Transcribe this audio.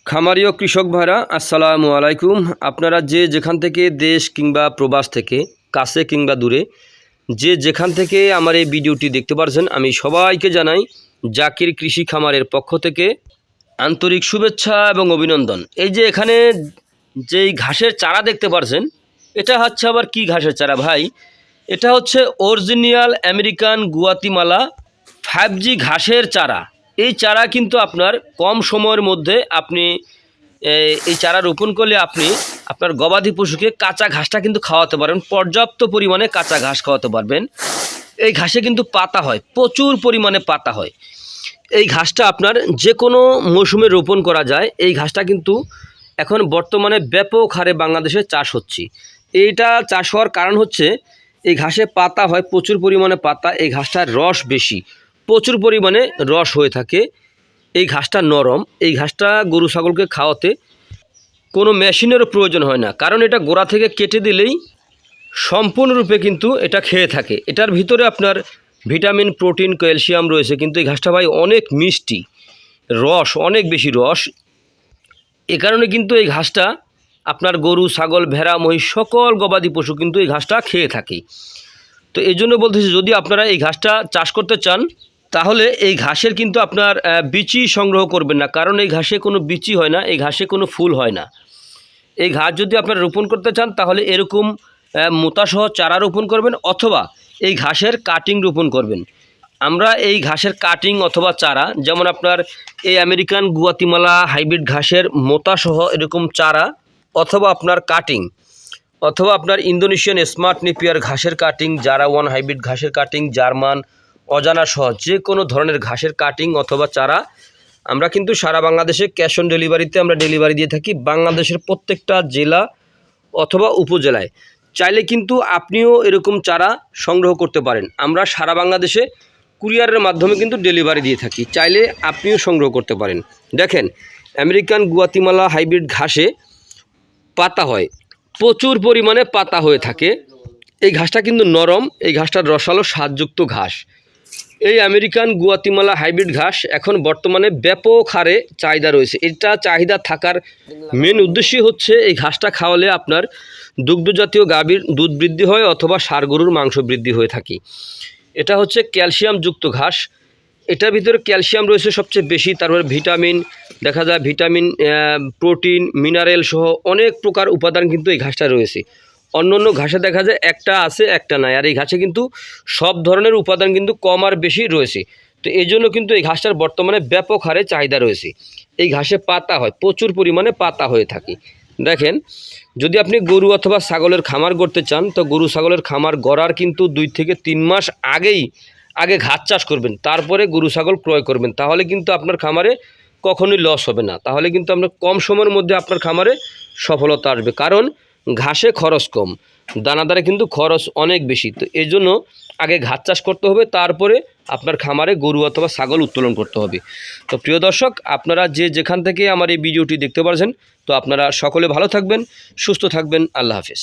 খামারি ও কৃষক ভাইরা আসসালামু আলাইকুম। আপনারা যে যেখান থেকে দেশ কিংবা প্রবাস থেকে কাছে কিংবা দূরে যে যেখান থেকে আমার এই ভিডিওটি দেখতে পারছেন, আমি সবাইকে জানাই জাকির কৃষি খামারের পক্ষ থেকে আন্তরিক শুভেচ্ছা এবং অভিনন্দন। এই যে এখানে যেই ঘাসের চারা দেখতে পারছেন, এটা হচ্ছে আবার কি ঘাসের চারা ভাই? এটা হচ্ছে অরিজিনাল আমেরিকান গুয়াতিমালা 5G ঘাসের চারা। এই চারা কিন্তু আপনার কম সময়ের মধ্যে আপনি এই চারা রোপণ করলে আপনি আপনার গবাদি পশুকে কাঁচা ঘাসটা কিন্তু খাওয়াতে পারবেন, পর্যাপ্ত পরিমাণে কাঁচা ঘাস খাওয়াতে পারবেন। এই ঘাসে কিন্তু পাতা হয়, প্রচুর পরিমাণে পাতা হয়। এই ঘাসটা আপনার যে কোনো মৌসুমে রোপণ করা যায়। এই ঘাসটা কিন্তু এখন বর্তমানে ব্যাপক হারে বাংলাদেশে চাষ হচ্ছে। এইটা চাষ হওয়ার কারণ হচ্ছে এই ঘাসে পাতা হয়, প্রচুর পরিমাণে পাতা। এই ঘাসটার রস বেশি, প্রচুর পরিমাণে রস হয়ে থাকে। এই ঘাসটা নরম। এই ঘাসটা গরু ছাগলকে খাওয়াতে কোনো মেশিনেরও প্রয়োজন হয় না, কারণ এটা গোড়া থেকে কেটে দিলেই সম্পূর্ণরূপে কিন্তু এটা খেয়ে থাকে। এটার ভিতরে আপনার ভিটামিন, প্রোটিন, ক্যালসিয়াম রয়েছে। কিন্তু এই ঘাসটা ভাই অনেক মিষ্টি, রস অনেক বেশি রস। এ কারণে কিন্তু এই ঘাসটা আপনার গরু, ছাগল, ভেড়া, মহিষ সকল গবাদি পশু কিন্তু এই ঘাসটা খেয়ে থাকে। তো এই জন্য বলতেছি, যদি আপনারা এই ঘাসটা চাষ করতে চান তাহলে এই ঘাসের কিন্তু আপনার বিচি সংগ্রহ করবেন না, কারণ এই ঘাসে কোনো বিচি হয় না, এই ঘাসে কোনো ফুল হয় না। এই ঘাস যদি আপনারা রোপণ করতে চান তাহলে এরকম মোতাসহ চারা রোপণ করবেন, অথবা এই ঘাসের কাটিং রোপণ করবেন। আমরা এই ঘাসের কাটিং অথবা চারা, যেমন আপনার এই আমেরিকান গুয়াতিমালা হাইব্রিড ঘাসের মোতাসহ এরকম চারা, অথবা আপনার কাটিং, অথবা আপনার ইন্দোনেশিয়ান স্মার্ট নেপিয়ার ঘাসের কাটিং, জারা ওয়ান হাইব্রিড ঘাসের কাটিং, জার্মান অজানা সহ যে কোনো ধরনের ঘাসের কাটিং অথবা চারা আমরা কিন্তু সারা বাংলাদেশে ক্যাশ অন ডেলিভারিতে আমরা ডেলিভারি দিয়ে থাকি। বাংলাদেশের প্রত্যেকটা জেলা অথবা উপজেলায় চাইলে কিন্তু আপনিও এরকম চারা সংগ্রহ করতে পারেন। আমরা সারা বাংলাদেশে কুরিয়ারের মাধ্যমে কিন্তু ডেলিভারি দিয়ে থাকি, চাইলে আপনিও সংগ্রহ করতে পারেন। দেখেন, আমেরিকান গুয়াতিমালা হাইব্রিড ঘাসে পাতা হয়, প্রচুর পরিমাণে পাতা হয়ে থাকে। এই ঘাসটা কিন্তু নরম, এই ঘাসটার রসালো স্বাদযুক্ত ঘাস। এই আমেরিকান গুয়াতিমালা হাইব্রিড ঘাস এখন বর্তমানে ব্যাপক হারে চাহিদা রয়েছে। এটা চাহিদা থাকার মেন উদ্দেশ্যই হচ্ছে এই ঘাসটা খাওয়ালে আপনার দুগ্ধজাতীয় গাভীর দুধ বৃদ্ধি হয়, অথবা ষাঁড় গরুর মাংস বৃদ্ধি হয়ে থাকে। এটা হচ্ছে ক্যালসিয়ামযুক্ত ঘাস। এটার ভিতরে ক্যালসিয়াম রয়েছে সবচেয়ে বেশি, তারপরে ভিটামিন দেখা যায়, ভিটামিন, প্রোটিন, মিনারেল সহ অনেক প্রকার উপাদান কিন্তু এই ঘাসটা রয়েছে। অন্য অন্য ঘাসে দেখা যায় একটা আছে একটা নাই, আর এই ঘাসে কিন্তু সব ধরনের উপাদান কিন্তু কম আর বেশি রয়েছে। তো এই জন্য কিন্তু এই ঘাসটার বর্তমানে ব্যাপক হারে চাহিদা রয়েছে। এই ঘাসে পাতা হয়, প্রচুর পরিমাণে পাতা হয়ে থাকে। দেখেন, যদি আপনি গরু অথবা ছাগলের খামার করতে চান, তো গরু ছাগলের খামার গড়ার কিন্তু 2 থেকে 3 মাস আগে ঘাস চাষ করবেন, তারপরে গরু ছাগল ক্রয় করবেন। তাহলে কিন্তু আপনার খামারে কখনোই লস হবে না। তাহলে কিন্তু আপনার কম সময়ের মধ্যে আপনার খামারে সফলতা আসবে, কারণ ঘাসে খরচ কম, দানাদারে কিন্তু খরচ অনেক বেশি। তো এই জন্য আগে ঘাস চাষ করতে হবে, তারপরে আপনার খামারে গরু অথবা ছাগল উত্তোলন করতে হবে। তো প্রিয় দর্শক, আপনারা যে যেখান থেকে আমার এই ভিডিওটি দেখতে পারছেন, তো আপনারা সকলে ভালো থাকবেন, সুস্থ থাকবেন। আল্লাহ হাফেজ।